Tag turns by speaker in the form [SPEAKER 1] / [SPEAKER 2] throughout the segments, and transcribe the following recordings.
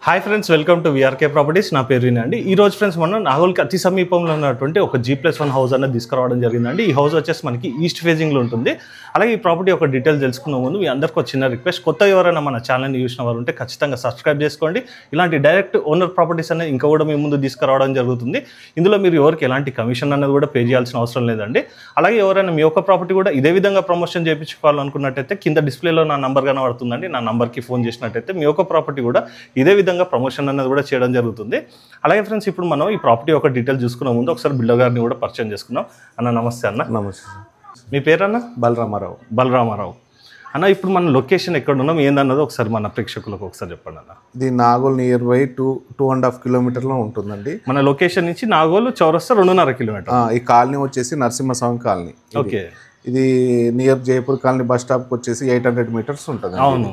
[SPEAKER 1] Hi friends, welcome to VRK properties. నా పేరు వినండి. ఈ రోజు ఫ్రెండ్స్ మనం నాగోల్కి అతి సమీపంలో ఉన్నటువంటి ఒక G+1 హౌస్ అనేది తీసుకురావడం జరిగిందండి. ఈ హౌస్ వచ్చేసి మనకి ఈస్ట్ ఫేజింగ్లో ఉంటుంది. అలాగే ఈ ప్రాపర్టీ ఒక డీటెయిల్స్ తెలుసుకునే ముందు మీ అందరికీ ఒక చిన్న రిక్వెస్ట్, కొత్త ఎవరైనా మన ఛానల్ని చూసిన వారు ఉంటే ఖచ్చితంగా సబ్స్క్రైబ్ చేసుకోండి. ఇలాంటి డైరెక్ట్ ఓనర్ ప్రాపర్టీస్ అనేది ఇంకా కూడా మీ ముందు తీసుకురావడం జరుగుతుంది. ఇందులో మీరు ఎవరికి ఎలాంటి కమిషన్ అనేది కూడా పే చేయాల్సిన అవసరం లేదండి. అలాగే ఎవరైనా మీ యొక్క ప్రాపర్టీ కూడా ఇదే విధంగా ప్రమోషన్ చేయించుకోవాలనుకున్నట్టయితే కింద డిస్ప్లేలో నా నంబర్ కనబడుతుందండి. నా నంబర్కి ఫోన్ చేసినట్టయితే మీ యొక్క ప్రాపర్టీ కూడా ఇదే విధంగా ప్రమోషన్ అనేది కూడా చేయడం జరుగుతుంది. అలాగే ఫ్రెండ్స్, ఇప్పుడు మనం ఈ ప్రాపర్టీ ఒక డీటెయిల్ చూసుకునే ముందు ఒకసారి బిల్డర్ గారిని కూడా పరిచయం చేసుకున్నాం. అన్న నమస్తే. అన్న
[SPEAKER 2] నమస్తే.
[SPEAKER 1] మీ పేరన్న?
[SPEAKER 2] బలరామారావు.
[SPEAKER 1] బలరామారావు అన్న, ఇప్పుడు మన లొకేషన్ ఎక్కడ ఉన్నాం ఏందన్నది ఒకసారి మన ప్రేక్షకులకు ఒకసారి చెప్పండి అన్న.
[SPEAKER 2] ఇది నాగోల్ నియర్ బై 2.5 కిలోమీటర్లో ఉంటుందండి.
[SPEAKER 1] మన లొకేషన్ నుంచి నాగోల్ చౌరస్తా 2.5 కిలోమీటర్.
[SPEAKER 2] ఈ కాలనీ వచ్చేసి నరసింహస్వామి కాలనీ.
[SPEAKER 1] ఓకే.
[SPEAKER 2] ఇది నియర్ జైపూర్ కాలనీ బస్ స్టాప్కి వచ్చేసి 800 మీటర్స్ ఉంటుంది.
[SPEAKER 1] అవును.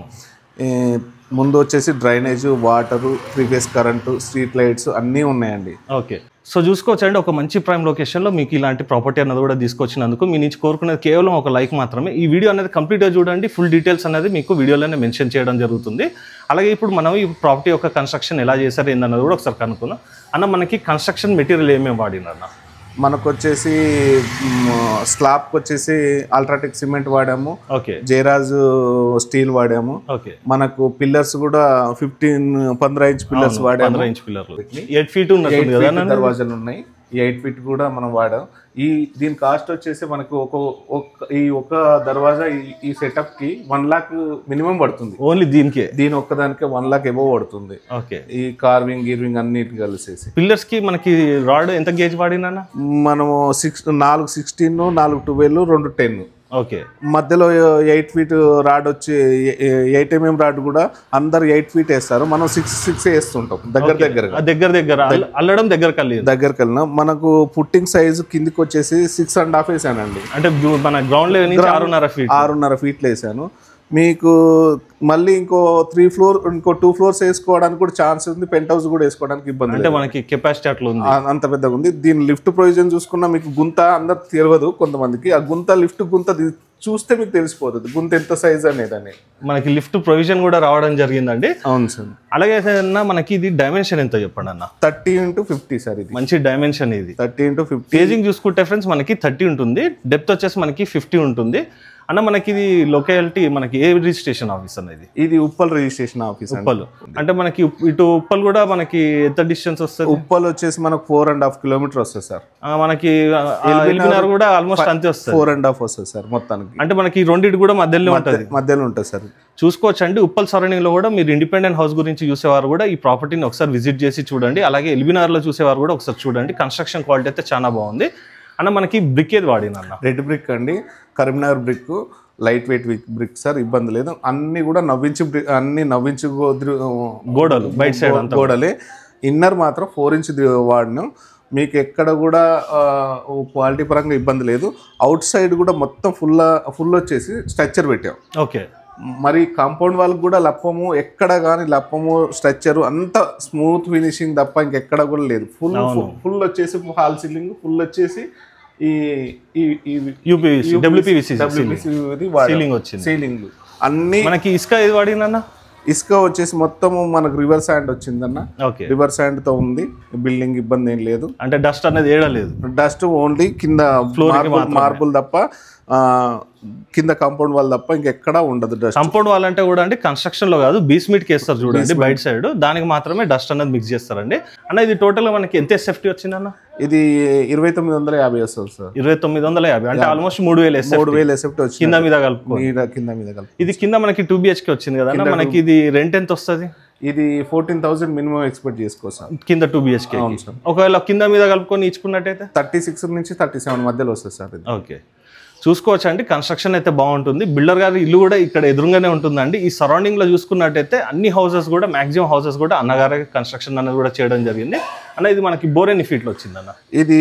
[SPEAKER 2] ముందు వచ్చేసి drainage, water, previous current, street lights అన్నీ ఉన్నాయండి.
[SPEAKER 1] ఓకే. సో చూసుకోవచ్చండి, ఒక మంచి ప్రైమ్ లొకేషన్లో మీకు ఇలాంటి ప్రాపర్టీ అనేది కూడా తీసుకొచ్చినందుకు మీ నుంచి కోరుకునేది కేవలం ఒక లైక్ మాత్రమే. ఈ వీడియో అనేది కంప్లీట్గా చూడండి. ఫుల్ డీటెయిల్స్ అనేది మీకు వీడియోలోనే మెన్షన్ చేయడం జరుగుతుంది. అలాగే ఇప్పుడు మనం ఈ ప్రాపర్టీ యొక్క కన్స్ట్రక్షన్ ఎలా చేశారు ఏందన్నది కూడా ఒకసారి కనుక్కుందాం. అన్న, మనకి కన్స్ట్రక్షన్ మెటీరియల్ ఏమేమి వాడినన్న?
[SPEAKER 2] మనకు వచ్చేసి స్లాబ్కి వచ్చేసి అల్ట్రాటెక్ సిమెంట్ వాడాము.
[SPEAKER 1] ఓకే.
[SPEAKER 2] జయరాజ్ స్టీల్ వాడాము.
[SPEAKER 1] ఓకే.
[SPEAKER 2] మనకు పిల్లర్స్ కూడా 15 ఇంచ్ పిల్లర్స్ వాడాము.
[SPEAKER 1] 15 ఇంచ్ పిల్లర్లు 8 ఫీట్ ఉన్నట్టుంది కదా.
[SPEAKER 2] దర్వాజాలు ఉన్నాయి. ఈ 8 ఫీట్ కూడా మనం వాడాం. దీని కాస్ట్ వచ్చేసి మనకు ఒక దర్వాజా ఈ సెటప్ కి 1 లాక్ మినిమం పడుతుంది.
[SPEAKER 1] ఓన్లీ దీని
[SPEAKER 2] ఒక్కదానికే 1 లాక్ ఎబోవ్ పడుతుంది.
[SPEAKER 1] ఓకే. ఈ
[SPEAKER 2] కార్వింగ్ అన్నిటి కలిసేసి.
[SPEAKER 1] పిల్లర్స్ కి మనకి రాడ్ ఎంత గేజ్ వాడినా?
[SPEAKER 2] మనము 4 16, 4 12, 2 10.
[SPEAKER 1] ఓకే.
[SPEAKER 2] మధ్యలో 8 ఫీట్ రాడ్ వచ్చి 8 mm రాడ్ కూడా అందరు 8 ఫీట్ వేస్తారు. మనం 6 వేస్తుంటాం. దగ్గర
[SPEAKER 1] అల్లడం దగ్గరికి
[SPEAKER 2] వెళ్ళినా మనకు పుట్టింగ్ సైజు కిందికి వచ్చేసి 6.5 వేసానండి.
[SPEAKER 1] అంటే మన గ్రౌండ్ లెవెల్ నుంచి
[SPEAKER 2] 6.5 ఫీట్లు వేసాను. మీకు మళ్ళీ ఇంకో 2 ఫ్లోర్స్ వేసుకోవడానికి కూడా ఛాన్స్ ఉంది. పెంట్ హౌస్ కూడా వేసుకోవడానికి ఇబ్బంది.
[SPEAKER 1] అంటే మనకి కెపాసిటీ అట్లా ఉంది,
[SPEAKER 2] అంత పెద్దగా ఉంది. దీని లిఫ్ట్ ప్రొవిజన్ చూసుకున్నా మీకు గుంత అందరికి తెలియదు కొంతమందికి. ఆ లిఫ్ట్ గుంత చూస్తే మీకు తెలిసిపోతుంది గుంత ఎంత సైజ్ అనేది. మనకి
[SPEAKER 1] లిఫ్ట్ ప్రొవిజన్ కూడా రావడం జరిగిందండి.
[SPEAKER 2] అవును సార్.
[SPEAKER 1] అలాగే మనకి ఇది డైమెన్షన్ ఎంత చెప్పండి అన్న?
[SPEAKER 2] 30 x 50 సార్. ఇది
[SPEAKER 1] మంచి డైమెన్షన్. ఇది
[SPEAKER 2] 30 x 50.
[SPEAKER 1] పేజింగ్ చూసుకుంటే ఫ్రెండ్స్ మనకి 30 ఉంటుంది. డెప్త్ వచ్చేసి మనకి 50 ఉంటుంది. అన్న, మనకి ఇది లొకాలిటీ మనకి ఏ రిజిస్ట్రేషన్ ఆఫీస్ అనేది?
[SPEAKER 2] ఇది ఉప్పల్ రిజిస్ట్రేషన్ ఆఫీస్.
[SPEAKER 1] ఉప్పల్ అంటే మనకి ఇటు ఉప్పల్ కూడా మనకి ఎంత డిస్టెన్స్ వస్తుంది?
[SPEAKER 2] ఉప్పల్ వచ్చేసి మనకు 4.5 కిలోమీటర్ వస్తుంది సార్.
[SPEAKER 1] మనకి ఎల్బినార్ కూడా ఆల్మోస్ట్ అంతే వస్తుంది.
[SPEAKER 2] 4.5 వస్తుంది సార్ మొత్తానికి.
[SPEAKER 1] అంటే మనకి రెండింటి కూడా మధ్యలో
[SPEAKER 2] ఉంటుంది సార్.
[SPEAKER 1] చూసుకోవచ్చు అండి. ఉప్పల్ సరౌండింగ్ లో కూడా మీరు ఇండిపెండెంట్ హౌస్ గురించి చూసేవారు కూడా ఈ ప్రాపర్టీని ఒకసారి విజిట్ చేసి చూడండి. అలాగే ఎల్బినార్ లో చూసేవారు కూడా ఒకసారి చూడండి. కన్స్ట్రక్షన్ క్వాలిటీ అయితే చాలా బాగుంది. అన్న, మనకి బ్రిక్ ఏది వాడిన?
[SPEAKER 2] రెడ్ బ్రిక్ అండి. Karimnagar brick, light weight brick sir. ఇబ్బంది లేదు. అన్ని కూడా నవ్వించి
[SPEAKER 1] గోడలు బయట సైడ్
[SPEAKER 2] గోడలే. ఇన్నర్ మాత్రం 4 ఇంచ్ వాడినాం. మీకు ఎక్కడ కూడా క్వాలిటీ పరంగా ఇబ్బంది లేదు. అవుట్ సైడ్ కూడా మొత్తం ఫుల్ వచ్చేసి స్ట్రక్చర్ పెట్టాం.
[SPEAKER 1] ఓకే.
[SPEAKER 2] మరి కాంపౌండ్ వాళ్ళకి కూడా లప్పము ఎక్కడ కానీ స్ట్రక్చర్ అంత స్మూత్ ఫినిషింగ్ తప్ప ఇంకెక్కడ కూడా లేదు. ఫుల్ వచ్చేసి హాల్ సీలింగ్, ఫుల్ వచ్చేసి సీలింగ్ అన్ని.
[SPEAKER 1] మనకి ఇసుక ఏది వాడినా?
[SPEAKER 2] ఇసుక వచ్చేసి మొత్తం మనకు రివర్ శాండ్ వచ్చిందన్న. రివర్ శాండ్ తో ఉంది. బిల్డింగ్ ఇబ్బంది ఏం లేదు.
[SPEAKER 1] అంటే డస్ట్ అనేది ఏడలేదు.
[SPEAKER 2] డస్ట్ ఓన్లీ కింద మార్బుల్ తప్ప, కింద కాంపౌండ్ వాల్ తప్ప ఇంకెక్కడా ఉండదు డస్ట్.
[SPEAKER 1] కాంపౌండ్ వాల్ అంటే కూడా అండి కన్స్ట్రక్షన్ లో కాదు, బేస్మెంట్ కి వేస్తారు చూడండి బయట సైడ్. దానికి మాత్రమే డస్ట్ అనేది మిక్స్ చేస్తారండి. అన్న, ఇది టోటల్ మనకి ఎంత సేఫ్టీ వచ్చిందన్న?
[SPEAKER 2] ఇది 2950 వస్తుంది సార్.
[SPEAKER 1] 2950 అంటే ఆల్మోస్ట్ 3000
[SPEAKER 2] ఎసెప్ట్ వచ్చింది.
[SPEAKER 1] కింద మీద కలుపు. ఇది కింద మనకి 2 BHK వచ్చింది కదా. మనకి ఇది రెంట్ ఎంత వస్తుంది?
[SPEAKER 2] ఇది 14,000 మినిమం ఎక్స్పెక్ట్ చేసుకోవచ్చు
[SPEAKER 1] కింద 2 BHK. ఒకవేళ కింద మీద కలుపుకొని ఇచ్చుకున్నట్టయితే
[SPEAKER 2] 36 నుంచి 37 మధ్యలో వస్తుంది సార్.
[SPEAKER 1] ఓకే. చూసుకోవచ్చు అండి, కన్స్ట్రక్షన్ అయితే బాగుంటుంది. బిల్డర్ గారి ఇల్లు కూడా ఇక్కడ ఎదురుగానే ఉంటుందండి. ఈ సరౌండింగ్ లో చూసుకున్నట్టయితే అన్ని హౌసెస్ కూడా మాక్సిమం హౌసెస్ కూడా అన్నగారి కన్స్ట్రక్షన్ అనేది కూడా చేయడం జరిగింది. అన్న, ఇది మనకి బోర్ ఎన్ని ఫీట్లు వచ్చిందన్న?
[SPEAKER 2] ఇది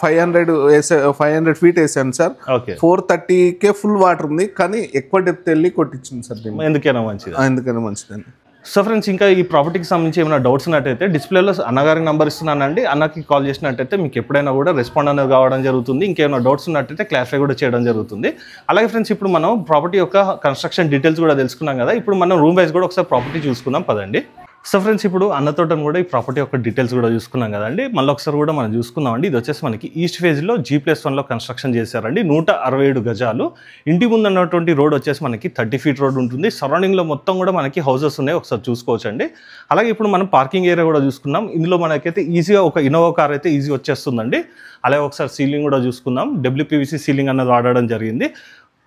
[SPEAKER 2] 500 ఫీట్ వేసాను సార్. 430K ఫుల్ వాటర్ ఉంది. కానీ ఎక్కువ డెప్త్ వెళ్ళి కొట్టించింది సార్.
[SPEAKER 1] ఎందుకైనా మంచిదండి. సో ఫ్రెండ్స్, ఇంకా ఈ ప్రాపర్టీకి సంబంధించి ఏమైనా డౌట్స్ ఉన్నట్టయితే డిస్ప్లేలో అన్నగారికి నెంబర్ ఇస్తున్నానండి. అన్నకి కాల్ చేసినట్టయితే మీకు ఎప్పుడైనా కూడా రెస్పాండ్ అనేది కావడం జరుగుతుంది. ఇంకేమైనా డౌట్స్ ఉన్నట్టయితే క్లారిఫై కూడా చేయడం జరుగుతుంది. అలాగే ఫ్రెండ్స్, ఇప్పుడు మనం ప్రాపర్టీ యొక్క కన్స్ట్రక్షన్ డీటెయిల్స్ కూడా తెలుసుకున్నాం కదా. ఇప్పుడు మనం రూమ్ వైజ్ కూడా ఒకసారి ప్రాపర్టీ చూసుకుందాం పదండి. సో ఫ్రెండ్స్, ఇప్పుడు అన్నతోటను కూడా ఈ ప్రాపర్టీ యొక్క డీటెయిల్స్ కూడా చూసుకున్నాం కదండి. మళ్ళీ ఒకసారి కూడా మనం చూసుకుందామండి. ఇది వచ్చేసి మనకి ఈస్ట్ ఫేజ్లో G+1లో కన్స్ట్రక్షన్ చేశారండి. 167 గజాలు. ఇంటి ముందు ఉన్నటువంటి రోడ్ వచ్చేసి మనకి 30 ఫీట్ రోడ్ ఉంటుంది. సరౌండింగ్లో మొత్తం కూడా మనకి హౌసెస్ ఉన్నాయి, ఒకసారి చూసుకోవచ్చండి. అలాగే ఇప్పుడు మనం పార్కింగ్ ఏరియా కూడా చూసుకున్నాం. ఇందులో మనకైతే ఈజీగా ఒక ఇన్నోవా కార్ అయితే ఈజీ వచ్చేస్తుందండి. అలాగే ఒకసారి సీలింగ్ కూడా చూసుకుందాం. WPVC సీలింగ్ అన్నది వాడడం జరిగింది.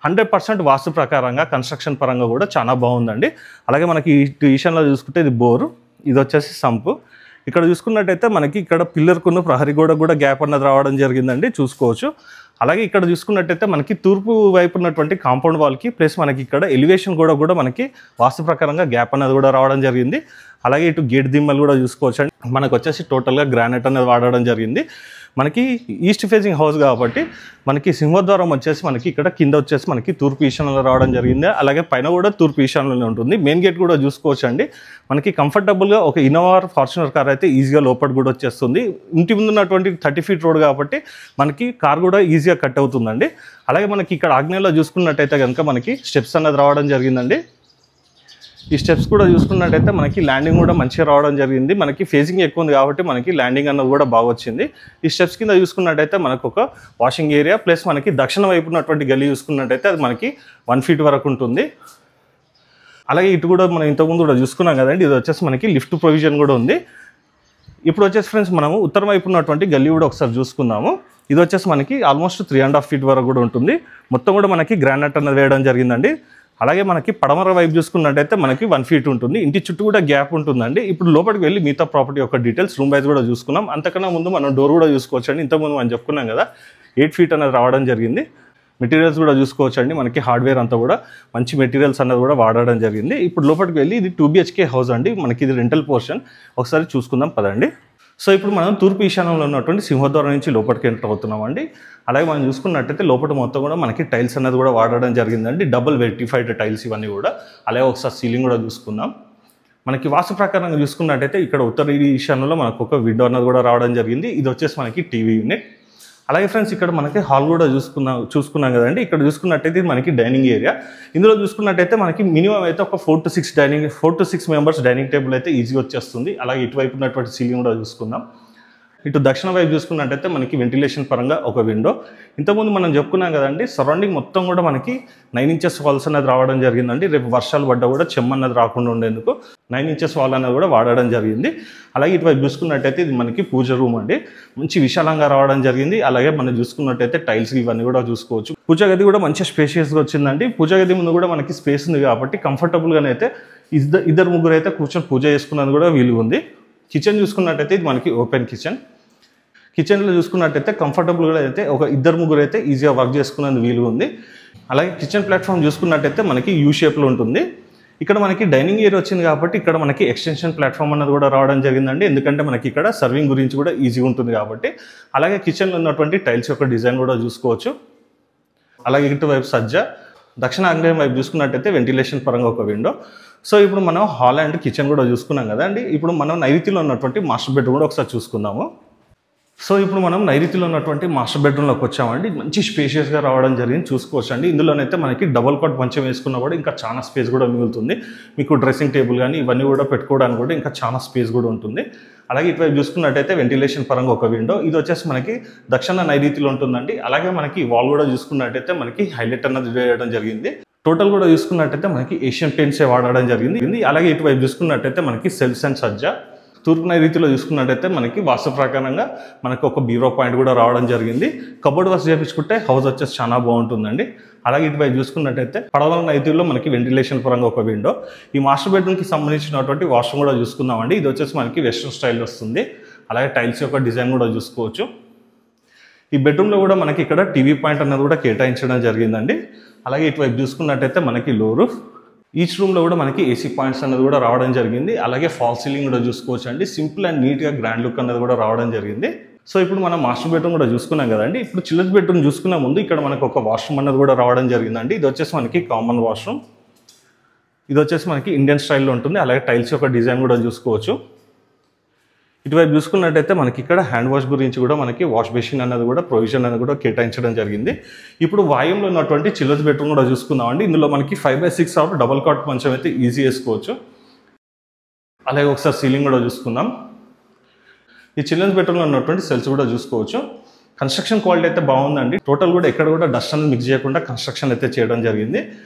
[SPEAKER 1] 100% వాస్తు ప్రకారంగా కన్స్ట్రక్షన్ పరంగా కూడా చాలా బాగుందండి. అలాగే మనకి ఈశాన్యంలో చూసుకుంటే ఇది బోరు, ఇది వచ్చేసి సంపు. ఇక్కడ చూసుకున్నట్టయితే మనకి ఇక్కడ పిల్లర్కున్న ప్రహరీ గోడ కూడా గ్యాప్ అన్నది రావడం జరిగిందండి, చూసుకోవచ్చు. అలాగే ఇక్కడ చూసుకున్నట్టయితే మనకి తూర్పు వైపు ఉన్నటువంటి కాంపౌండ్ వాల్కి ప్లస్ మనకి ఇక్కడ ఎలివేషన్ కూడా మనకి వాస్తు ప్రకారంగా గ్యాప్ అన్నది కూడా రావడం జరిగింది. అలాగే ఇటు గేట్ దిమ్మలు కూడా చూసుకోవచ్చు అండి. మనకు వచ్చేసి టోటల్గా గ్రానైట్ అనేది వాడడం జరిగింది. మనకి ఈస్ట్ ఫేసింగ్ హౌస్ కాబట్టి మనకి సింహద్వారం వచ్చేసి మనకి ఇక్కడ కింద వచ్చేసి మనకి తూర్పు ఈశాన్యంలో రావడం జరిగింది. అలాగే పైన కూడా తూర్పు ఈశాన్యంలో ఉంటుంది. మెయిన్ గేట్ కూడా చూసుకోవచ్చు అండి. మనకి కంఫర్టబుల్గా ఒక ఇన్నోవా ఫార్చునర్ కార్ అయితే ఈజీగా లోపల కూడా వచ్చేస్తుంది. ఇంటి ముందు ఉన్నటువంటి 30 ఫీట్ రోడ్ కాబట్టి మనకి కార్ కూడా ఈజీగా కట్ అవుతుందండి. అలాగే మనకి ఇక్కడ ఆగ్నేయంలో చూసుకున్నట్టయితే కనుక మనకి స్టెప్స్ అన్నది రావడం జరిగిందండి. ఈ స్టెప్స్ కూడా చూసుకున్నట్టయితే మనకి ల్యాండింగ్ కూడా మంచిగా రావడం జరిగింది. మనకి ఫేసింగ్ ఎక్కువ ఉంది కాబట్టి మనకి ల్యాండింగ్ అన్నది కూడా బాగా వచ్చింది. ఈ స్టెప్స్ కింద చూసుకున్నట్టయితే మనకు ఒక వాషింగ్ ఏరియా ప్లస్ మనకి దక్షిణ వైపు ఉన్నటువంటి గల్లీ చూసుకున్నట్టయితే అది మనకి 1 ఫీట్ వరకు ఉంటుంది. అలాగే ఇటు కూడా మనం ఇంతకుముందు కూడా చూసుకున్నాం కదండి. ఇది వచ్చేసి మనకి లిఫ్ట్ ప్రొవిజన్ కూడా ఉంది. ఇప్పుడు వచ్చేసి ఫ్రెండ్స్ మనము ఉత్తరం వైపు ఉన్నటువంటి గల్లీ కూడా ఒకసారి చూసుకుందాము. ఇది వచ్చేసి మనకి ఆల్మోస్ట్ 3.5 ఫీట్ వరకు కూడా ఉంటుంది. మొత్తం కూడా మనకి గ్రానైట్ అన్నది వేయడం జరిగిందండి. అలాగే మనకి పడమర వైపు చూసుకున్నట్టయితే మనకి 1 ఫీట్ ఉంటుంది. ఇంటి చుట్టూ కూడా గ్యాప్ ఉంటుందండి. ఇప్పుడు లోపలికి వెళ్ళి మిగతా ప్రాపర్టీ యొక్క డీటెయిల్స్ రూమ్ వైజ్ కూడా చూసుకున్నాం. అంతకన్నా ముందు మనం డోర్ కూడా చూసుకోవచ్చండి. ఇంతకుముందు మనం చెప్పుకున్నాం కదా 8 ఫీట్ అనేది రావడం జరిగింది. మెటీరియల్స్ కూడా చూసుకోవచ్చండి. మనకి హార్డ్వేర్ అంతా కూడా మంచి మెటీరియల్స్ అన్నది కూడా వాడడం జరిగింది. ఇప్పుడు లోపలికి వెళ్ళి ఇది 2 BHK హౌస్ అండి. మనకి ఇది రెంటల్ పోర్షన్ ఒకసారి చూసుకుందాం పదండి. సో ఇప్పుడు మనం తూర్పు ఈశాన్యంలో ఉన్నటువంటి సింహద్వారం నుంచి లోపలికి ఎంటర్ అవుతున్నామండి. అలాగే మనం చూసుకున్నట్టయితే లోపల మొత్తం కూడా మనకి టైల్స్ అనేది కూడా వాడడం జరిగిందండి. డబుల్ వెరిఫైడ్ టైల్స్ ఇవన్నీ కూడా. అలాగే ఒకసారి సీలింగ్ కూడా చూసుకుందాం. మనకి వాస్తు ప్రకారంగా చూసుకున్నట్టయితే ఇక్కడ ఉత్తర ఈశాన్యంలో మనకు ఒక విండో అన్నది కూడా రావడం జరిగింది. ఇది వచ్చేసి మనకి టీవీ యూనిట్. అలాగే ఫ్రెండ్స్ ఇక్కడ మనకి హాల్ కూడా చూసుకున్నాం కదండి. ఇక్కడ చూసుకున్నట్టయితే మనకి డైనింగ్ ఏరియా. ఇందులో చూసుకున్నట్టయితే మనకి మినిమం అయితే ఒక 4 to 6 మెంబర్స్ డైనింగ్ టేబుల్ అయితే ఈజీ వచ్చేస్తుంది. అలాగే ఇటువైపు ఉన్నటువంటి సీలింగ్ కూడా చూసుకుందాం. ఇటు దక్షిణ వైపు చూసుకున్నట్టయితే మనకి వెంటిలేషన్ పరంగా ఒక విండో. ఇంతకుముందు మనం చెప్పుకున్నాం కదండి, సరౌండింగ్ మొత్తం కూడా మనకి 9 ఇంచెస్ వాల్స్ అనేది రావడం జరిగిందండి. రేపు వర్షాలు పడ్డా కూడా చెమ్మ అన్నది రాకుండా ఉండేందుకు 9 ఇంచెస్ వాల్ అనేది కూడా వాడడం జరిగింది. అలాగే ఇటువైపు చూసుకున్నట్టయితే ఇది మనకి పూజ రూమ్ అండి. మంచి విశాలంగా రావడం జరిగింది. అలాగే మనం చూసుకున్నట్టయితే టైల్స్ ఇవన్నీ కూడా చూసుకోవచ్చు. పూజ గది కూడా మంచి స్పేషియస్గా వచ్చిందండి. పూజ గది ముందు కూడా మనకి స్పేస్ ఉంది కాబట్టి కంఫర్టబుల్గానే అయితే ఇద్దరు ముగ్గురు అయితే కూర్చొని పూజ చేసుకున్నది కూడా వీలు ఉంది. కిచెన్ చూసుకున్నట్టయితే ఇది మనకి ఓపెన్ కిచెన్. కిచెన్లో చూసుకున్నట్టయితే కంఫర్టబుల్గా అయితే ఒక ఇద్దరు ముగ్గురు అయితే ఈజీగా వర్క్ చేసుకునేందుకు వీలు ఉంది. అలాగే కిచెన్ ప్లాట్ఫామ్ చూసుకున్నట్టయితే మనకి యూ షేప్లో ఉంటుంది. ఇక్కడ మనకి డైనింగ్ ఏరియా వచ్చింది కాబట్టి ఇక్కడ మనకి ఎక్స్టెన్షన్ ప్లాట్ఫామ్ అన్నది కూడా రావడం జరిగిందండి. ఎందుకంటే మనకి ఇక్కడ సర్వింగ్ గురించి కూడా ఈజీ ఉంటుంది కాబట్టి. అలాగే కిచెన్లో ఉన్నటువంటి టైల్స్ యొక్క డిజైన్ కూడా చూసుకోవచ్చు. అలాగే ఇటువైపు సజ్జ. దక్షిణ ఆగ్నేయం వైపు చూసుకున్నట్టయితే వెంటిలేషన్ పరంగా ఒక విండో. సో ఇప్పుడు మనం హాల్ అండ్ కిచెన్ కూడా చూసుకున్నాం కదండి. ఇప్పుడు మనం నైరుతిలో ఉన్నటువంటి మాస్టర్ బెడ్రూమ్ కూడా ఒకసారి చూసుకుందాము. సో ఇప్పుడు మనం నైరుతిలో ఉన్నటువంటి మాస్టర్ బెడ్రూమ్లోకి వచ్చామండి. మంచి స్పేషియస్గా రావడం జరిగింది, చూసుకోవచ్చు అండి. ఇందులోనైతే మనకి డబల్ కాట్ మంచం వేసుకున్నా కూడా ఇంకా చాలా స్పేస్ కూడా మిగులుతుంది. మీకు డ్రెస్సింగ్ టేబుల్ కానీ ఇవన్నీ కూడా పెట్టుకోవడానికి కూడా ఇంకా చాలా స్పేస్ కూడా ఉంటుంది. అలాగే ఇటువైపు చూసుకున్నట్టయితే వెంటిలేషన్ పరంగా ఒక విండో. ఇది వచ్చేసి మనకి దక్షిణ నైరుతిలో ఉంటుందండి. అలాగే మనకి వాల్ కూడా చూసుకున్నట్టయితే మనకి హైలైట్ అన్నది వేయడం జరిగింది. టోటల్ కూడా చూసుకున్నట్టయితే మనకి ఏషియన్ పెయింట్సే వాడడం జరిగింది. అలాగే ఇటువైపు చూసుకున్నట్టయితే మనకి సెల్ఫ్స్ అండ్ సజ్జ. తూర్పు నైరుతిలో చూసుకున్నట్టయితే మనకి వాస్తు ప్రకారంగా మనకి ఒక బీరో పాయింట్ కూడా రావడం జరిగింది. కబోర్డ్ వర్క్ చేయించుకుంటే హౌస్ వచ్చేసి చాలా బాగుంటుందండి. అలాగే ఇటువైపు చూసుకున్నట్టయితే పడవల నైరుతిలో మనకి వెంటిలేషన్ పరంగా ఒక విండో. ఈ మాస్టర్ బెడ్రూమ్కి సంబంధించినటువంటి వాష్రూమ్ కూడా చూసుకుందామండి. ఇది వచ్చేసి మనకి వెస్ట్రన్ స్టైల్ వస్తుంది. అలాగే టైల్స్ యొక్క డిజైన్ కూడా చూసుకోవచ్చు. ఈ బెడ్రూమ్లో కూడా మనకి ఇక్కడ టీవీ పాయింట్ అన్నది కూడా కేటాయించడం జరిగిందండి. అలాగే ఇటువైపు చూసుకున్నట్టయితే మనకి లో రూఫ్. ఈచ్ రూమ్లో కూడా మనకి ఏసీ పాయింట్స్ అన్నది కూడా రావడం జరిగింది. అలాగే ఫాల్ సీలింగ్ కూడా చూసుకోవచ్చు అండి. సింపుల్ అండ్ నీట్గా గ్రాండ్ లుక్ అన్నది కూడా రావడం జరిగింది. సో ఇప్పుడు మనం మాస్టర్ బెడ్రూమ్ కూడా చూసుకున్నాం కదండి. ఇప్పుడు చిల్డ్రన్స్ బెడ్రూమ్ చూసుకునే ముందు ఇక్కడ మనకు ఒక వాష్రూమ్ అన్నది కూడా రావడం జరిగిందండి. ఇది వచ్చేసి మనకి కామన్ వాష్రూమ్. ఇది వచ్చేసి మనకి ఇండియన్ స్టైల్లో ఉంటుంది. అలాగే టైల్స్ యొక్క డిజైన్ కూడా చూసుకోవచ్చు. ఇటువైపు చూసుకున్నట్టయితే మనకి ఇక్కడ హ్యాండ్ వాష్ గురించి కూడా మనకి వాష్ బేసిన్ అన్నది కూడా ప్రొవిజన్ అనేది కూడా కేటాయించడం జరిగింది. ఇప్పుడు వాయుంలో ఉన్నటువంటి చిల్డ్రన్స్ బెడ్రూమ్ కూడా చూసుకుందామండి. ఇందులో మనకి 5/6 డబల్ కాట్ మంచం అయితే ఈజీ వేసుకోవచ్చు. అలాగే ఒకసారి సీలింగ్ కూడా చూసుకుందాం. ఈ చిల్డ్రన్స్ బెడ్రూమ్లో ఉన్నటువంటి సెల్స్ కూడా చూసుకోవచ్చు. కన్స్ట్రక్షన్ క్వాలిటీ అయితే బాగుందండి. టోటల్ కూడా ఎక్కడ కూడా డస్ట్ అనేది మిక్స్ చేయకుండా కన్స్ట్రక్షన్ అయితే చేయడం జరిగింది.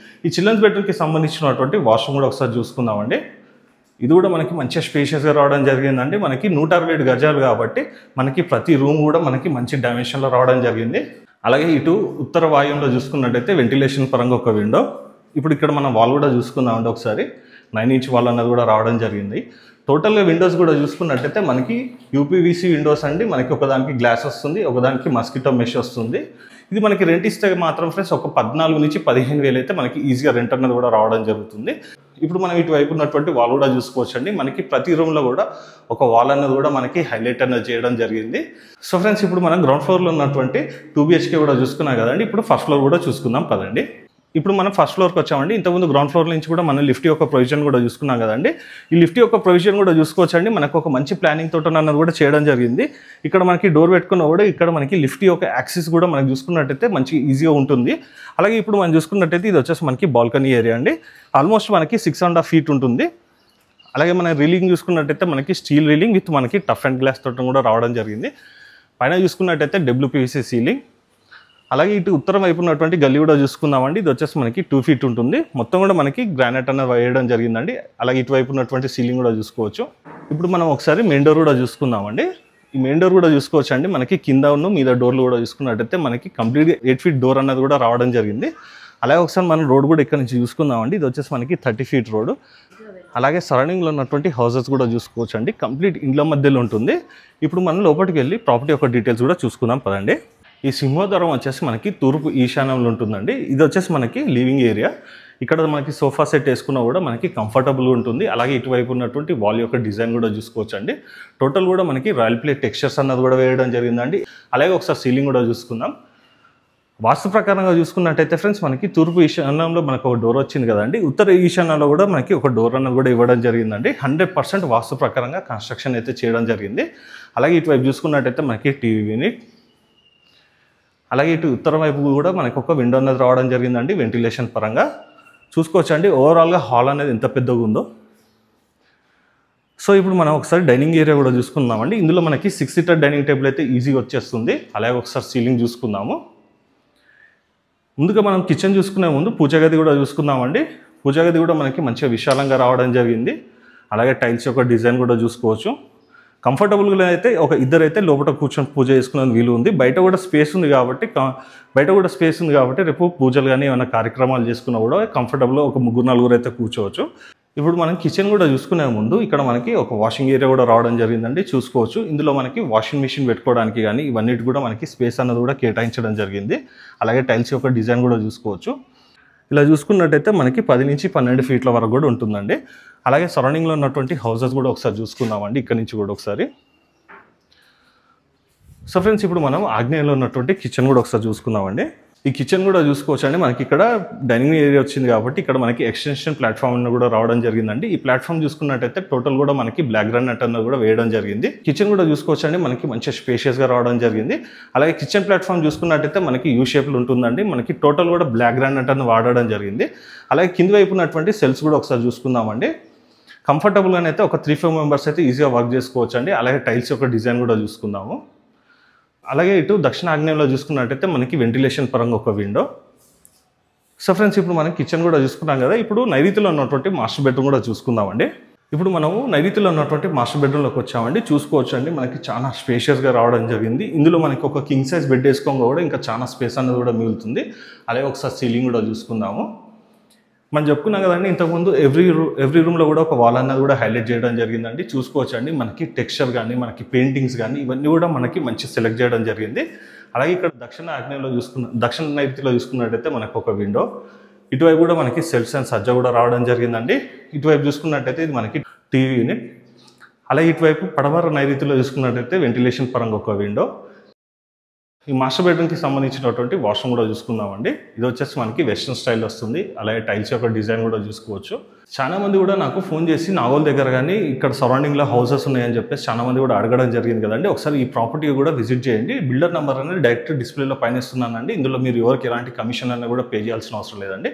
[SPEAKER 1] ఈ చిల్డ్రన్స్ బెడ్రూమ్కి సంబంధించినటువంటి వాష్రూమ్ కూడా ఒకసారి చూసుకుందామండి. ఇది కూడా మనకి మంచిగా స్పేషియస్గా రావడం జరిగిందండి. మనకి 167 గజాలు కాబట్టి మనకి ప్రతి రూమ్ కూడా మనకి మంచి డైమెన్షన్లో రావడం జరిగింది. అలాగే ఇటు ఉత్తర వాయువులో చూసుకున్నట్టయితే వెంటిలేషన్ పరంగా ఒక విండో. ఇప్పుడు ఇక్కడ మనం వాల్ కూడా చూసుకుందామండి. ఒకసారి 9 ఇంచ్ వాల్ అన్నది కూడా రావడం జరిగింది. టోటల్గా విండోస్ కూడా చూసుకున్నట్టయితే మనకి యూపీవీసీ విండోస్ అండి. మనకి ఒకదానికి గ్లాస్ వస్తుంది, ఒకదానికి మస్కిటో మెష్ వస్తుంది. ఇది మనకి రెంట్ ఇస్తే మాత్రం ఫ్రెండ్స్ ఒక 14 నుంచి 15,000 అయితే మనకి ఈజీగా రెంట్ అన్నది కూడా రావడం జరుగుతుంది. ఇప్పుడు మనం ఇటువైపు ఉన్నటువంటి వాల్ కూడా చూసుకోవచ్చండి. మనకి ప్రతి రూమ్లో కూడా ఒక వాల్ అన్నది కూడా మనకి హైలైట్ అన్నది చేయడం జరిగింది. సో ఫ్రెండ్స్, ఇప్పుడు మనం గ్రౌండ్ ఫ్లోర్లో ఉన్నటువంటి 2 BHK కూడా చూసుకున్నాం కదండి. ఇప్పుడు ఫస్ట్ ఫ్లోర్ కూడా చూసుకుందాం పదండి. ఇప్పుడు మనం ఫస్ట్ ఫ్లోర్కి వచ్చామండి. ఇంతకుముందు గ్రౌండ్ ఫ్లోర్ నుంచి కూడా మనం లిఫ్ట్ యొక్క ప్రొవిజన్ కూడా చూసుకున్నాం కదండి. ఈ లిఫ్ట్ యొక్క ప్రొవిజన్ కూడా చూసుకోవచ్చండి. మనకు ఒక మంచి ప్లానింగ్ తోట అన్నది కూడా చేయడం జరిగింది. ఇక్కడ మనకి డోర్ పెట్టుకున్న కూడా ఇక్కడ మనకి లిఫ్ట్ యొక్క యాక్సెస్ కూడా మనకి చూసుకున్నట్టయితే మంచి ఈజీగా ఉంటుంది. అలాగే ఇప్పుడు మనం చూసుకున్నట్టయితే ఇది వచ్చేసి మనకి బాల్కనీ ఏరియా అండి. ఆల్మోస్ట్ మనకి 6.5 feet ఉంటుంది. అలాగే మన రీలింగ్ చూసుకున్నట్టయితే మనకి స్టీల్ రీలింగ్ విత్ మనకి టఫ్ అండ్ గ్లాస్ తోట కూడా రావడం జరిగింది. పైన చూసుకున్నట్టయితే WPVC సీలింగ్. అలాగే ఇటు ఉత్తరం వైపు ఉన్నటువంటి గల్లీ కూడా చూసుకుందామండి. ఇది వచ్చేసి మనకి 2 feet ఉంటుంది. మొత్తం కూడా మనకి గ్రానైట్ అన్నది వేయడం జరిగిందండి. అలాగే ఇటువైపు ఉన్నటువంటి సీలింగ్ కూడా చూసుకోవచ్చు. ఇప్పుడు మనం ఒకసారి మెయిన్ డోర్ కూడా చూసుకుందామండి. ఈ మెయిన్ డోర్ కూడా చూసుకోవచ్చు అండి. మనకి కింద ఉన్న మీద డోర్లు కూడా చూసుకున్నట్టయితే మనకి కంప్లీట్గా 8 feet డోర్ అన్నది కూడా రావడం జరిగింది. అలాగే ఒకసారి మనం రోడ్ కూడా ఇక్కడ నుంచి చూసుకుందామండి. ఇది వచ్చేసి మనకి 30 feet రోడ్. అలాగే సరౌండింగ్లో ఉన్నటువంటి హౌసెస్ కూడా చూసుకోవచ్చు అండి. కంప్లీట్ ఇండ్ల మధ్యలో ఉంటుంది. ఇప్పుడు మనం లోపలికి వెళ్ళి ప్రాపర్టీ యొక్క డీటెయిల్స్ కూడా చూసుకుందాం పదండి. ఈ సింహద్వారం వచ్చేసి మనకి తూర్పు ఈశాన్యంలో ఉంటుందండి. ఇది వచ్చేసి మనకి లివింగ్ ఏరియా. ఇక్కడ మనకి సోఫా సెట్ వేసుకున్నా కూడా మనకి కంఫర్టబుల్గా ఉంటుంది. అలాగే ఇటువైపు ఉన్నటువంటి వాల్ యొక్క డిజైన్ కూడా చూసుకోవచ్చు అండి. టోటల్ కూడా మనకి రాయల్ ప్లే టెక్స్చర్స్ అన్నది కూడా వేయడం జరిగిందండి. అలాగే ఒకసారి సీలింగ్ కూడా చూసుకుందాం. వాస్తు ప్రకారంగా చూసుకున్నట్టయితే ఫ్రెండ్స్, మనకి తూర్పు ఈశాన్యంలో మనకు ఒక డోర్ వచ్చింది కదండి. ఉత్తర ఈశాన్యంలో కూడా మనకి ఒక డోర్ అన్నది కూడా ఇవ్వడం జరిగిందండి. 100% వాస్తు ప్రకారంగా కన్స్ట్రక్షన్ అయితే చేయడం జరిగింది. అలాగే ఇటువైపు చూసుకున్నట్టయితే మనకి టీవీ యూనిట్. అలాగే ఇటు ఉత్తరం వైపు కూడా మనకు ఒక విండో అనేది రావడం జరిగిందండి. వెంటిలేషన్ పరంగా చూసుకోవచ్చు అండి. ఓవరాల్గా హాల్ అనేది ఎంత పెద్దగా ఉందో. సో ఇప్పుడు మనం ఒకసారి డైనింగ్ ఏరియా కూడా చూసుకుందామండి. ఇందులో మనకి 6 seater డైనింగ్ టేబుల్ అయితే ఈజీగా వచ్చేస్తుంది. అలాగే ఒకసారి సీలింగ్ చూసుకుందాము. ముందుగా మనం కిచెన్ చూసుకునే ముందు పూజా గది కూడా చూసుకుందామండి. పూజా గది కూడా మనకి మంచిగా విశాలంగా రావడం జరిగింది. అలాగే టైల్స్ యొక్క డిజైన్ కూడా చూసుకోవచ్చు. కంఫర్టబుల్గా అయితే ఒక ఇద్దరైతే లోపల కూర్చొని పూజ చేసుకునే వీలు ఉంది. బయట కూడా స్పేస్ ఉంది కాబట్టి రేపు పూజలు కానీ ఏమైనా కార్యక్రమాలు చేసుకున్నా కూడా కంఫర్టబుల్గా ఒక 3-4 అయితే కూర్చోవచ్చు. ఇప్పుడు మనం కిచెన్ కూడా చూసుకునే ముందు ఇక్కడ మనకి ఒక వాషింగ్ ఏరియా కూడా రావడం జరిగిందండి. చూసుకోవచ్చు. ఇందులో మనకి వాషింగ్ మిషన్ పెట్టుకోవడానికి కానీ ఇవన్నిటి కూడా మనకి స్పేస్ అన్నది కూడా కేటాయించడం జరిగింది. అలాగే టైల్స్ యొక్క డిజైన్ కూడా చూసుకోవచ్చు. ఇలా చూసుకున్నట్టయితే మనకి 10 నుంచి 12 feet వరకు కూడా ఉంటుందండి. అలాగే సరౌండింగ్లో ఉన్నటువంటి హౌసెస్ కూడా ఒకసారి చూసుకుందామండి. ఇక్కడ నుంచి కూడా ఒకసారి. సో ఫ్రెండ్స్, ఇప్పుడు మనం ఆగ్నేయంలో ఉన్నటువంటి కిచెన్ కూడా ఒకసారి చూసుకుందామండి. ఈ కిచెన్ కూడా చూసుకోవచ్చు అండి. మనకి ఇక్కడ డైనింగ్ ఏరియా వచ్చింది కాబట్టి ఇక్కడ మనకి ఎక్స్టెన్షన్ ప్లాట్ఫామ్ కూడా రావడం జరిగిందండి. ఈ ప్లాట్ఫామ్ చూసుకున్నట్టయితే టోటల్ కూడా మనకి బ్లాక్ గ్రానైట్ అన్నది కూడా వేయడం జరిగింది. కిచెన్ కూడా చూసుకోవచ్చు అండి. మనకి మంచి స్పేషియస్గా రావడం జరిగింది. అలాగే కిచెన్ ప్లాట్ఫామ్ చూసుకున్నట్టయితే మనకి యూ షేప్లో ఉంటుందండి. మనకి టోటల్ కూడా బ్లాక్ గ్రానైట్ అన్నది వాడడం జరిగింది. అలాగే కింద వైపు ఉన్నటువంటి సెల్స్ కూడా ఒకసారి చూసుకుందామండి. కంఫర్టబుల్గానే అయితే ఒక 3-4 members అయితే ఈజీగా వర్క్ చేసుకోవచ్చు అండి. అలాగే టైల్స్ యొక్క డిజైన్ కూడా చూసుకుందాము. అలాగే ఇటు దక్షిణ ఆగ్నేయంలో చూసుకున్నట్టయితే మనకి వెంటిలేషన్ పరంగా ఒక విండో. సో ఫ్రెండ్స్, ఇప్పుడు మనం కిచెన్ కూడా చూసుకున్నాం కదా. ఇప్పుడు నైరుతిలో ఉన్నటువంటి మాస్టర్ బెడ్రూమ్ కూడా చూసుకుందామండి. ఇప్పుడు మనము నైరుతిలో ఉన్నటువంటి మాస్టర్ బెడ్రూమ్లోకి వచ్చామండి. చూసుకోవచ్చు అండి. మనకి చాలా స్పేషియస్గా రావడం జరిగింది. ఇందులో మనకి ఒక కింగ్ సైజ్ బెడ్ వేసుకోగా కూడా ఇంకా చాలా స్పేస్ అన్నది కూడా మిగులుతుంది. అలాగే ఒకసారి సీలింగ్ కూడా చూసుకుందాము. మనం చెప్పుకున్నాం కదండి ఇంతకుముందు ఎవ్రీ రూమ్లో కూడా ఒక వాల్ అన్నది కూడా హైలైట్ చేయడం జరిగిందండి. చూసుకోవచ్చు అండి. మనకి టెక్స్చర్ కానీ మనకి పెయింటింగ్స్ కానీ ఇవన్నీ కూడా మనకి మంచి సెలెక్ట్ చేయడం జరిగింది. అలాగే ఇక్కడ దక్షిణ నైరుతిలో చూసుకున్నట్టయితే మనకు ఒక విండో. ఇటువైపు కూడా మనకి సెల్ఫ్స్ అండ్ సజ్జా కూడా రావడం జరిగిందండి. ఇటువైపు చూసుకున్నట్టయితే ఇది మనకి టీవీ యూనిట్. అలాగే ఇటువైపు పడమర నైరుతిలో చూసుకున్నట్టయితే వెంటిలేషన్ పరంగా ఒక విండో. ఈ మాస్టర్ బెడ్రూమ్కి సంబంధించినటువంటి వాష్రూమ్ కూడా చూసుకుందామండి. ఇది వచ్చేసి మనకి వెస్ట్రన్ స్టైల్ వస్తుంది. అలాగే టైల్స్ యొక్క డిజైన్ కూడా చూసుకోవచ్చు. చాలా మంది కూడా నాకు ఫోన్ చేసి నాగోల్ దగ్గర కానీ ఇక్కడ సరౌండింగ్లో హౌసెస్ ఉన్నాయని చెప్పేసి చాలా మంది కూడా అడగడం జరిగింది కదండి. ఒకసారి ఈ ప్రాపర్టీ కూడా విజిట్ చేయండి. బిల్డర్ నెంబర్ అనేది డైరెక్ట్ డిస్ప్లేలో పైన ఇస్తున్నానండి. ఇందులో మీరు ఎవరికి ఎలాంటి కమిషన్ అనేది కూడా పే చేయాల్సిన అవసరం లేదండి.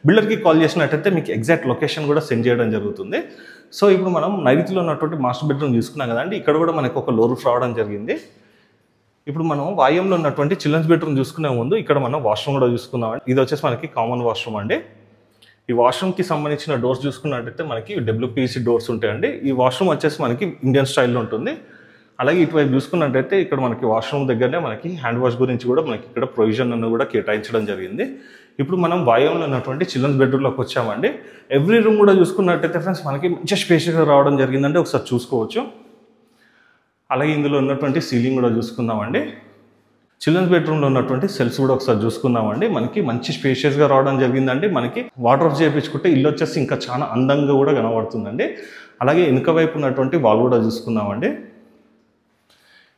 [SPEAKER 1] బిల్డర్కి కాల్ చేసినట్టయితే మీకు ఎగ్జాక్ట్ లొకేషన్ కూడా సెండ్ చేయడం జరుగుతుంది. సో ఇప్పుడు మనం నైరుతిలో ఉన్నటువంటి మాస్టర్ బెడ్రూమ్ చూసుకున్నాం కదండి. ఇక్కడ కూడా మనకు ఒక లో రూఫ్ రావడం జరిగింది. ఇప్పుడు మనం వాయుంలో ఉన్నటువంటి చిల్డ్రన్స్ బెడ్రూమ్ చూసుకునే ముందు ఇక్కడ మనం వాష్రూమ్ కూడా చూసుకుందామండి. ఇది వచ్చేసి మనకి కామన్ వాష్రూమ్ అండి. ఈ వాష్రూమ్కి సంబంధించిన డోర్స్ చూసుకున్నట్టయితే మనకి WPVC డోర్స్ ఉంటాయండి. ఈ వాష్రూమ్ వచ్చేసి మనకి ఇండియన్ స్టైల్లో ఉంటుంది. అలాగే ఇటువైపు చూసుకున్నట్టయితే ఇక్కడ మనకి వాష్రూమ్ దగ్గరనే మనకి హ్యాండ్ వాష్ గురించి కూడా మనకి ఇక్కడ ప్రొవిజన్ అನ್ನು కూడా కేటాయించడం జరిగింది. ఇప్పుడు మనం వాయుంలో ఉన్నటువంటి చిల్డ్రన్స్ బెడ్రూమ్లోకి వచ్చామండి. ఎవ్రీ రూమ్ కూడా చూసుకున్నట్టయితే ఫ్రెండ్స్ మనకి మంచి స్పేషియస్గా రావడం జరిగిందంటే ఒకసారి చూసుకోవచ్చు. అలాగే ఇందులో ఉన్నటువంటి సీలింగ్ కూడా చూసుకుందామండి. చిల్డ్రన్స్ బెడ్రూమ్లో ఉన్నటువంటి సెల్స్ కూడా ఒకసారి చూసుకుందామండి. మనకి మంచి స్పేషియస్గా రావడం జరిగిందండి. మనకి వాటర్ ఆఫ్ చేయించుకుంటే ఇల్లు వచ్చేసి ఇంకా చాలా అందంగా కూడా కనబడుతుందండి. అలాగే వెనుక వైపు ఉన్నటువంటి వాల్ కూడా చూసుకుందామండి.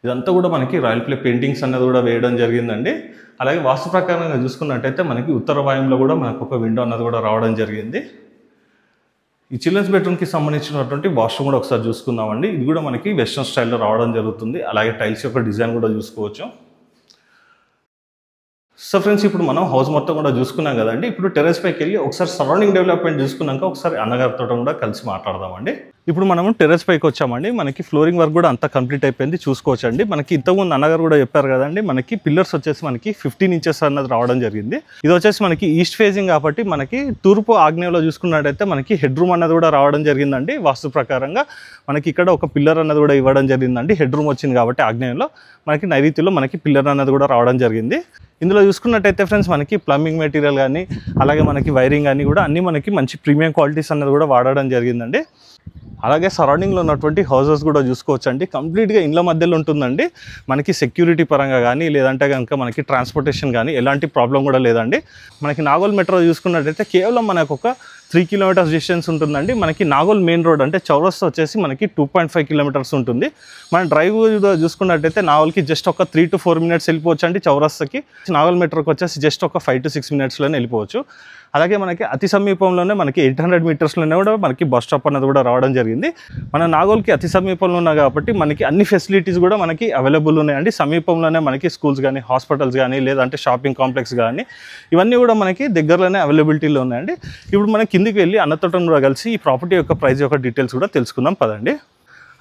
[SPEAKER 1] ఇదంతా కూడా మనకి రాయల్ ప్లే పెయింటింగ్స్ అన్నది కూడా వేయడం జరిగిందండి. అలాగే వాస్తు ప్రకారంగా చూసుకున్నట్టయితే మనకి ఉత్తర వాయుంలో కూడా మనకు ఒక విండో అన్నది కూడా రావడం జరిగింది. ఈ చిల్డ్రన్స్ బెడ్రూమ్కి సంబంధించినటువంటి వాష్రూమ్ కూడా ఒకసారి చూసుకుందామండి. ఇది కూడా మనకి వెస్ట్రన్ స్టైల్లో రావడం జరుగుతుంది. అలాగే టైల్స్ యొక్క డిజైన్ కూడా చూసుకోవచ్చు. సో ఫ్రెండ్స్ ఇప్పుడు మనం హౌస్ మొత్తం కూడా చూసుకున్నాం కదండి. ఇప్పుడు టెర్రస్ పైకి వెళ్ళి ఒకసారి సరౌండింగ్ డెవలప్మెంట్ చూసుకున్నాక ఒకసారి అన్నగారితో కూడా కలిసి మాట్లాడదామండి. ఇప్పుడు మనం టెర్రస్ పైకి వచ్చామండి. మనకి ఫ్లోరింగ్ వర్క్ కూడా అంతా కంప్లీట్ అయిపోయింది చూసుకోవచ్చండి. మనకి ఇంతకుముందు అన్నగారు కూడా చెప్పారు కదండి. మనకి పిల్లర్స్ వచ్చేసి మనకి 15 ఇంచెస్ అన్నది రావడం జరిగింది. ఇది వచ్చేసి మనకి ఈస్ట్ ఫేజింగ్ కాబట్టి మనకి తూర్పు ఆగ్నేయంలో చూసుకున్నట్టయితే మనకి హెడ్ రూమ్ అన్నది కూడా రావడం జరిగిందండి. వాస్తు ప్రకారంగా మనకి ఇక్కడ ఒక పిల్లర్ అన్నది కూడా ఇవ్వడం జరిగిందండి. హెడ్ రూమ్ వచ్చింది కాబట్టి ఆగ్నేయంలో మనకి నైరుతిలో మనకి పిల్లర్ అన్నది కూడా రావడం జరిగింది. ఇందులో చూసుకున్నట్టయితే ఫ్రెండ్స్ మనకి ప్లంబింగ్ మెటీరియల్ కానీ అలాగే మనకి వైరింగ్ కానీ కూడా అన్నీ మనకి మంచి ప్రీమియం క్వాలిటీస్ అన్నది కూడా వాడడం జరిగిందండి. అలాగే సరౌండింగ్లో ఉన్నటువంటి హౌసెస్ కూడా చూసుకోవచ్చండి. కంప్లీట్గా ఇండ్ల మధ్యలో ఉంటుందండి. మనకి సెక్యూరిటీ పరంగా కానీ లేదంటే కనుక మనకి ట్రాన్స్పోర్టేషన్ కానీ ఎలాంటి ప్రాబ్లం కూడా లేదండి. మనకి నాగోల్ మెట్రో చూసుకున్నట్టయితే కేవలం మనకు ఒక 3 కిలోమీటర్స్ డిస్టెన్స్ ఉంటుందండి. మనకి నాగోల్ మెయిన్ రోడ్ అంటే చౌరస్తా వచ్చేసి మనకి 2.5 కిలోమీటర్స్ ఉంటుంది. మన డ్రైవ్ చూసుకున్నట్టయితే నాగోల్కి జస్ట్ ఒక 3 to 4 మినిట్స్ వెళ్ళిపోవచ్చు అండి. చౌరస్తాకి నాగోల్ మెట్రోకి వచ్చేసి జస్ట్ ఒక 5 to 6 మినిట్స్లోనే వెళ్ళిపోవచ్చు. అలాగే మనకి అతి సమీపంలోనే మనకి 800 మీటర్స్లోనే కూడా మనకి బస్ స్టాప్ అన్నది కూడా రావడం జరిగింది. మన నాగోల్కి అతి సమీపంలో ఉన్నాయి కాబట్టి మనకి అన్ని ఫెసిలిటీస్ కూడా మనకి అవైలబుల్ ఉన్నాయండి. సమీపంలోనే మనకి స్కూల్స్ కానీ హాస్పిటల్స్ కానీ లేదంటే షాపింగ్ కాంప్లెక్స్ కానీ ఇవన్నీ కూడా మనకి దగ్గరలోనే అవైలబిలిటీలో ఉన్నాయండి. ఇప్పుడు మనం కిందికి వెళ్ళి అన్నతోటం కూడా కలిసి ఈ ప్రాపర్టీ యొక్క ప్రైస్ యొక్క డీటెయిల్స్ కూడా తెలుసుకుందాం పదండి.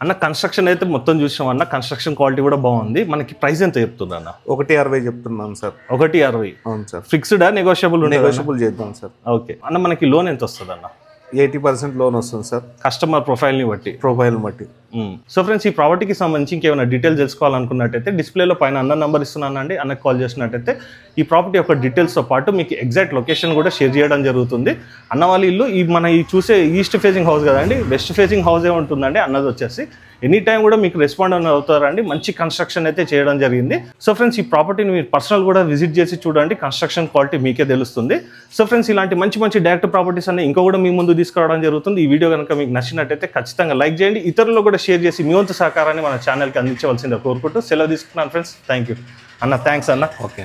[SPEAKER 1] అన్న కన్స్ట్రక్షన్ అయితే మొత్తం చూసాం అన్న. కన్స్ట్రక్షన్ క్వాలిటీ కూడా బాగుంది. మనకి ప్రైస్ ఎంత చెప్తుంది అన్న?
[SPEAKER 2] 1.60 చెప్తున్నాం సార్.
[SPEAKER 1] 1.60.
[SPEAKER 2] అవును సార్.
[SPEAKER 1] ఫిక్స్డా నెగోషియబుల్?
[SPEAKER 2] నెగోషియబుల్ చేద్దాం సార్.
[SPEAKER 1] ఓకే అన్న. మనకి లోన్ ఎంత వస్తుంది అన్న?
[SPEAKER 2] 80% లోన్ వస్తుంది సార్.
[SPEAKER 1] కస్టమర్ ప్రొఫైల్ని బట్టి.
[SPEAKER 2] బట్టి.
[SPEAKER 1] సో ఫ్రెండ్స్ ఈ ప్రాపర్టీకి సంబంధించి ఇంకేమైనా డీటెయిల్స్ తెలుసుకోవాలనుకున్నట్టయితే డిస్ప్లేలో పైన అన్న నెంబర్ ఇస్తున్నానండి. అన్నకు కాల్ చేసినట్టయితే ఈ ప్రాపర్టీ యొక్క డీటెయిల్స్తో పాటు మీకు ఎగ్జాక్ట్ లొకేషన్ కూడా షేర్ చేయడం జరుగుతుంది. అన్న వాళ్ళ ఇల్లు ఈ చూసే ఈస్ట్ ఫేసింగ్ హౌస్ కదండి. వెస్ట్ ఫేసింగ్ హౌసే ఉంటుందండి అన్నది వచ్చేసి. ఎనీ టైం కూడా మీకు రెస్పాండ్ అని అవుతారండి. మంచి కన్స్ట్రక్షన్ అయితే చేయడం జరిగింది. సో ఫ్రెండ్స్ ఈ ప్రాపర్టీని మీరు పర్సనల్ కూడా విజిట్ చేసి చూడండి. కన్స్ట్రక్షన్ క్వాలిటీ మీకే తెలుస్తుంది. సో ఫ్రెండ్స్ ఇలాంటి మంచి డైరెక్ట్ ప్రాపర్టీస్ అన్ని ఇంకా కూడా మీ ముందు తీసుకురావడం జరుగుతుంది. ఈ వీడియో కనుక మీకు నచ్చినట్టయితే ఖచ్చితంగా లైక్ చేయండి. ఇతరులు కూడా షేర్ చేసి మీ వంతు సహకారాన్ని మన ఛానల్కి అందించవలసిందిగా కోరుకుంటూ సెలవు తీసుకున్నాను ఫ్రెండ్స్. థ్యాంక్ యూ అన్న. థ్యాంక్స్ అన్న.
[SPEAKER 2] ఓకే.